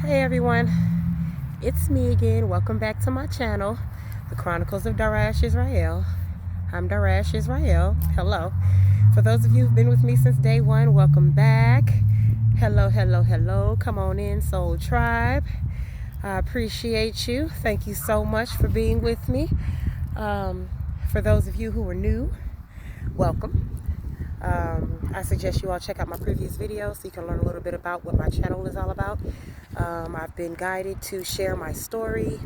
Hey everyone, it's me again. Welcome back to my channel, The Chronicles of Darash Israel. I'm Darash Israel. Hello. For those of you who've been with me since day one, welcome back. Hello, hello, hello. Come on in, Soul Tribe. I appreciate you. Thank you so much for being with me. For those of you who are new, welcome. I suggest you all check out my previous videos so you can learn a little bit about what my channel is all about. I've been guided to share my story.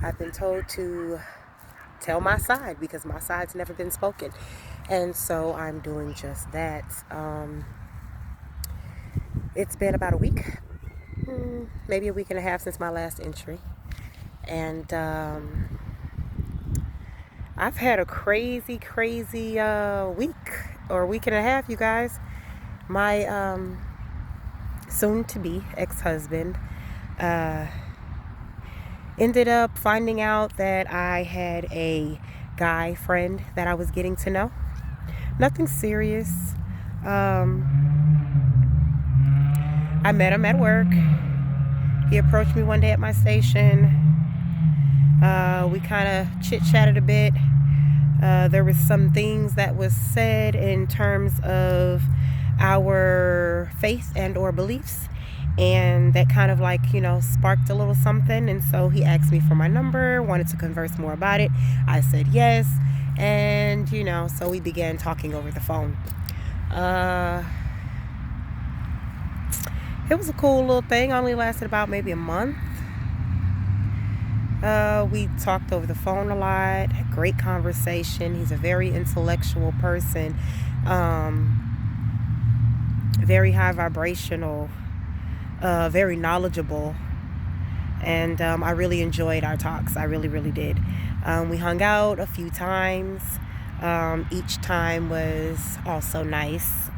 I've been told to tell my side because my side's never been spoken. And so I'm doing just that. It's been about a week, maybe a week and a half since my last entry. And I've had a crazy week or week and a half, you guys. My soon-to-be ex-husband ended up finding out that I had a guy friend that I was getting to know. Nothing serious. I met him at work. He approached me one day at my station. We kind of chit-chatted a bit. There was some things that was said in terms of our faith and or beliefs, and that kind of sparked a little something. And so he asked me for my number, wanted to converse more about it. I said yes, and so we began talking over the phone. It was a cool little thing. Only lasted about maybe a month. We talked over the phone a lot. Great conversation. He's a very intellectual person. Very high vibrational. Very knowledgeable. And I really enjoyed our talks. I really did. We hung out a few times. Each time was also nice.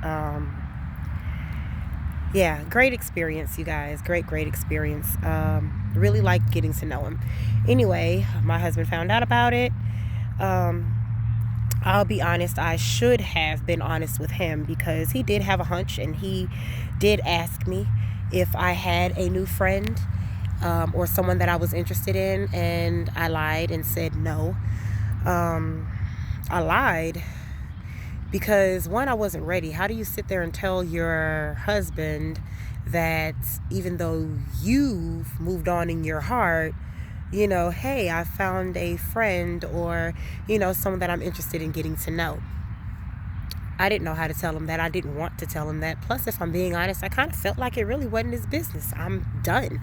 Yeah, great experience, you guys. Great experience. Really liked getting to know him. Anyway, my husband found out about it. I'll be honest, I should have been honest with him because he did have a hunch, and he did ask me if I had a new friend or someone that I was interested in, and I lied and said no. I lied because, one, I wasn't ready. How do you sit there and tell your husband that even though you've moved on in your heart, hey, I found a friend or, someone that I'm interested in getting to know? I didn't know how to tell him that. I didn't want to tell him that. Plus, if I'm being honest, I kind of felt like it really wasn't his business. I'm done.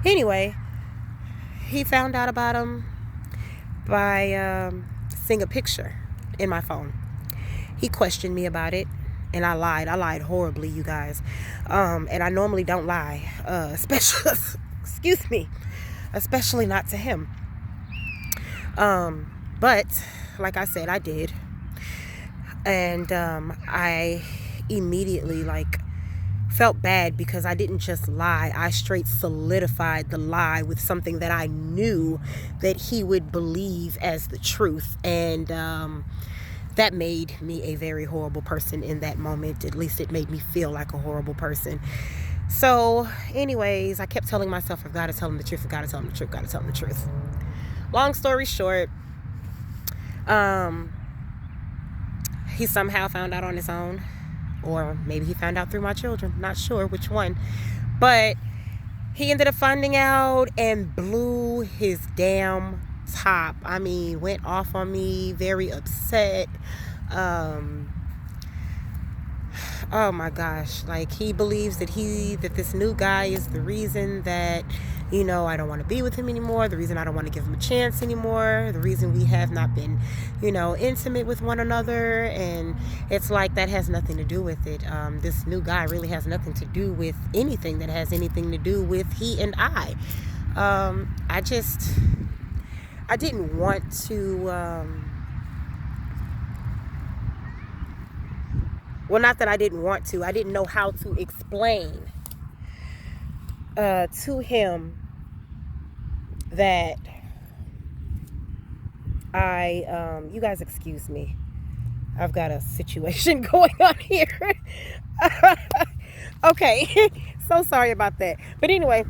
Anyway, he found out about him by seeing a picture in my phone. He questioned me about it, and I lied. I lied horribly, you guys. And I normally don't lie, especially, excuse me, especially not to him. But like I said, I did. And I immediately felt bad because I didn't just lie. I straight solidified the lie with something that I knew that he would believe as the truth. And that made me a very horrible person in that moment. At least it made me feel like a horrible person. So anyways, I kept telling myself, I've got to tell him the truth. I've got to tell him the truth. Got to tell him the truth. Long story short, he somehow found out on his own, or maybe he found out through my children. Not sure which one. But he ended up finding out and blew his damn top. I mean, went off on me, very upset. Oh my gosh. He believes that this new guy is the reason that, I don't want to be with him anymore. The reason I don't want to give him a chance anymore. The reason we have not been, intimate with one another. And it's like that has nothing to do with it. This new guy really has nothing to do with anything that has anything to do with he and I. I didn't want to, well, not that I didn't want to. I didn't know how to explain to him that you guys excuse me. I've got a situation going on here. Okay. So sorry about that. But anyway,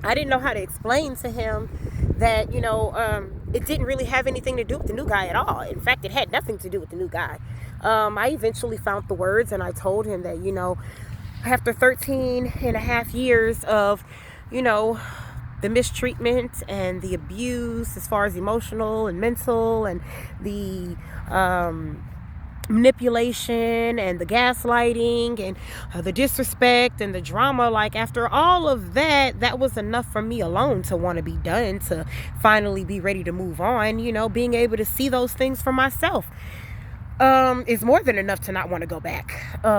I didn't know how to explain to him that, it didn't really have anything to do with the new guy at all. In fact, it had nothing to do with the new guy. I eventually found the words and I told him that, after 13 and a half years of, you know, the mistreatment and the abuse as far as emotional and mental and the manipulation and the gaslighting and the disrespect and the drama, like after all of that, that was enough for me alone to want to be done, to finally be ready to move on. Being able to see those things for myself is more than enough to not want to go back.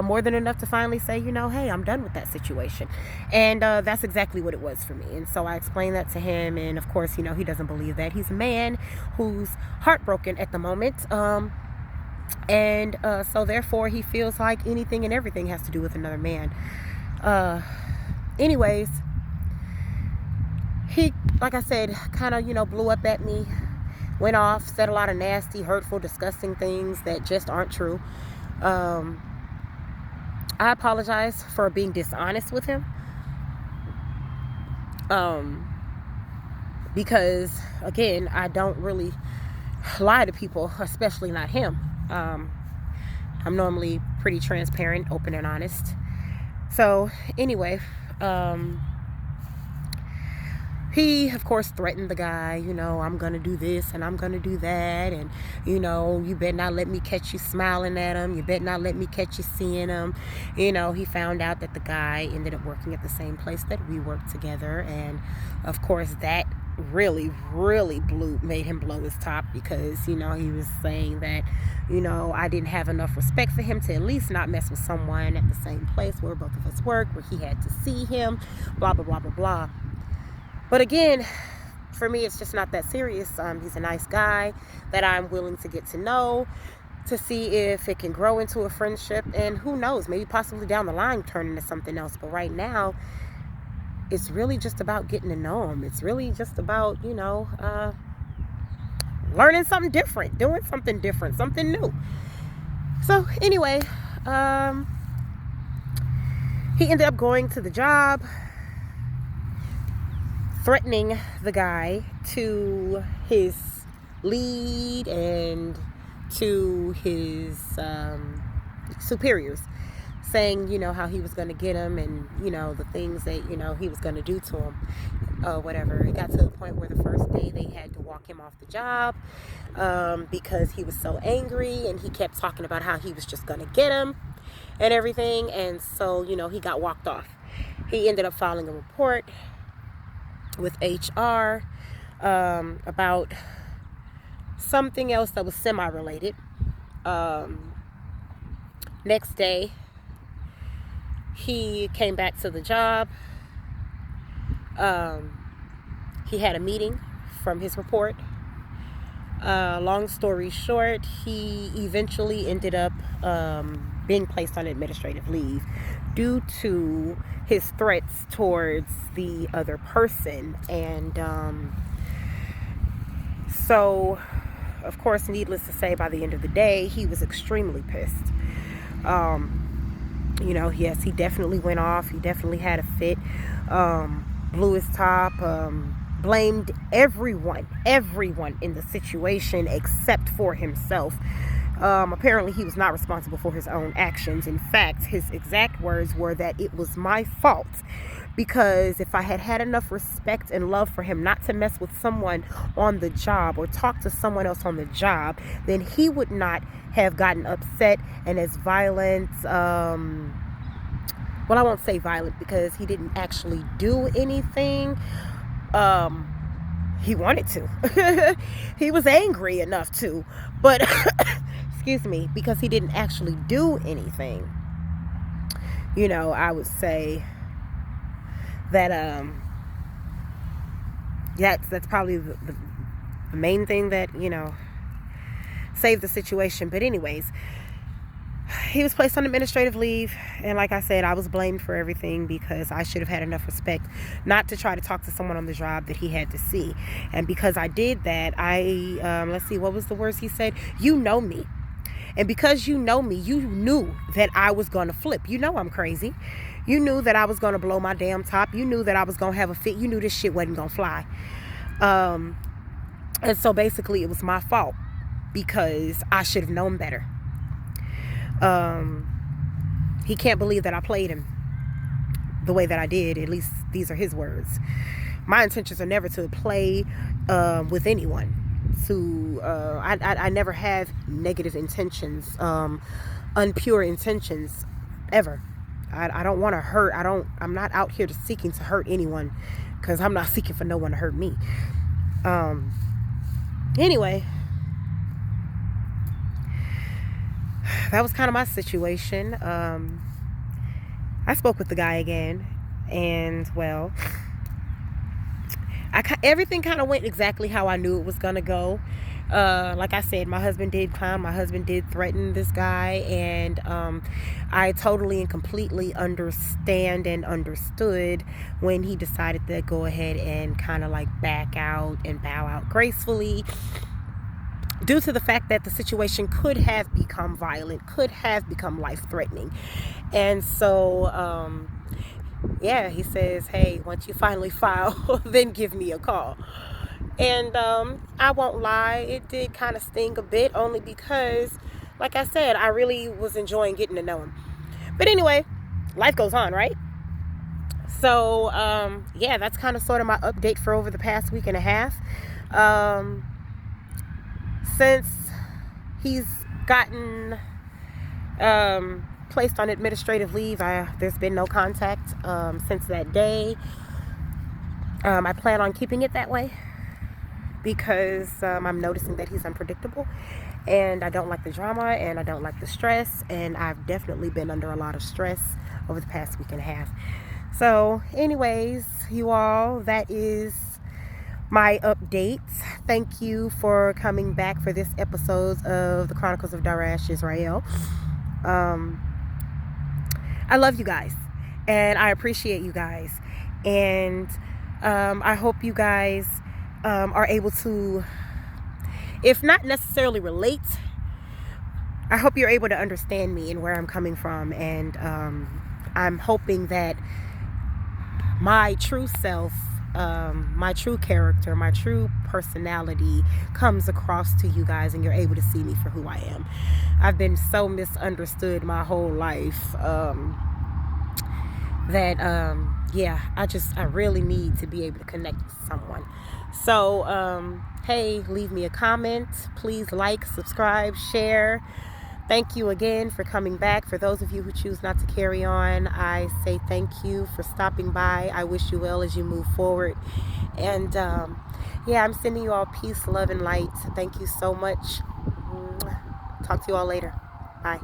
More than enough to finally say, hey, I'm done with that situation. And that's exactly what it was for me. And so I explained that to him. And of course, he doesn't believe that. He's a man who's heartbroken at the moment. And so therefore he feels like anything and everything has to do with another man. Anyways, he, like I said, kind of, blew up at me, went off, said a lot of nasty, hurtful, disgusting things that just aren't true. I apologize for being dishonest with him. Because again, I don't really lie to people, especially not him. I'm normally pretty transparent, open and honest. So anyway, he, of course, threatened the guy, I'm going to do this and I'm going to do that. And, you better not let me catch you smiling at him. You better not let me catch you seeing him. He found out that the guy ended up working at the same place that we worked together. And, of course, that really made him blow his top, because, he was saying that, I didn't have enough respect for him to at least not mess with someone at the same place where both of us worked, where he had to see him, blah, blah, blah, blah, blah. But again, for me, it's just not that serious. He's a nice guy that I'm willing to get to know, to see if it can grow into a friendship. And who knows, maybe possibly down the line turn into something else. But right now, it's really just about getting to know him. It's really just about, learning something different, doing something different, something new. So anyway, he ended up going to the job, threatening the guy to his lead and to his superiors, saying, how he was going to get him and, the things that, he was going to do to him, whatever. It got to the point where the first day they had to walk him off the job because he was so angry, and he kept talking about how he was just going to get him and everything. And so, he got walked off. He ended up filing a report with HR about something else that was semi-related. Next day, he came back to the job. He had a meeting from his report. Long story short, he eventually ended up being placed on administrative leave due to his threats towards the other person. And so, of course, needless to say, by the end of the day, he was extremely pissed. Yes, he definitely went off. He definitely had a fit, blew his top, blamed everyone in the situation except for himself. Apparently he was not responsible for his own actions. In fact, his exact words were that it was my fault, because if I had had enough respect and love for him not to mess with someone on the job or talk to someone else on the job, then he would not have gotten upset and as violent. Well, I won't say violent because he didn't actually do anything. He wanted to. He was angry enough to, but excuse me, because he didn't actually do anything. I would say that that's probably the main thing that saved the situation. But anyways, he was placed on administrative leave, and like I said, I was blamed for everything because I should have had enough respect not to try to talk to someone on the job that he had to see. And because I did that, let's see, what was the words he said? You know me. And because you know me, you knew that I was going to flip. I'm crazy. You knew that I was going to blow my damn top. You knew that I was going to have a fit. You knew this shit wasn't going to fly. And so basically it was my fault because I should have known better. He can't believe that I played him the way that I did. At least these are his words. My intentions are never to play with anyone. I never have negative intentions, unpure intentions, ever. I don't want to hurt. I'm not out here seeking to hurt anyone, because I'm not seeking for no one to hurt me. Anyway, that was kind of my situation. I spoke with the guy again, and well, everything kind of went exactly how I knew it was gonna go. Like I said, my husband did clown. My husband did threaten this guy, and I totally and completely understand and understood when he decided to go ahead and kind of like back out and bow out gracefully, due to the fact that the situation could have become violent, could have become life-threatening. And so yeah, he says, hey, once you finally file, then give me a call. And I won't lie, it did kind of sting a bit, only because, like I said, I really was enjoying getting to know him. But anyway, life goes on, right? So yeah, that's kind of sort of my update for over the past week and a half. Since he's gotten placed on administrative leave, there's been no contact since that day. I plan on keeping it that way because I'm noticing that he's unpredictable, and I don't like the drama, and I don't like the stress, and I've definitely been under a lot of stress over the past week and a half. So anyways, you all, that is my update. Thank you for coming back for this episode of the Chronicles of Darash Israel. I love you guys, and I appreciate you guys, and I hope you guys are able to, if not necessarily relate, I hope you're able to understand me and where I'm coming from. And I'm hoping that my true self, my true character, my true personality comes across to you guys, and you're able to see me for who I am. I've been so misunderstood my whole life that yeah, I really need to be able to connect with someone. So hey, leave me a comment. Please like, subscribe, share. Thank you again for coming back. For those of you who choose not to carry on, I say thank you for stopping by. I wish you well as you move forward. And yeah, I'm sending you all peace, love, and light. Thank you so much. Talk to you all later. Bye.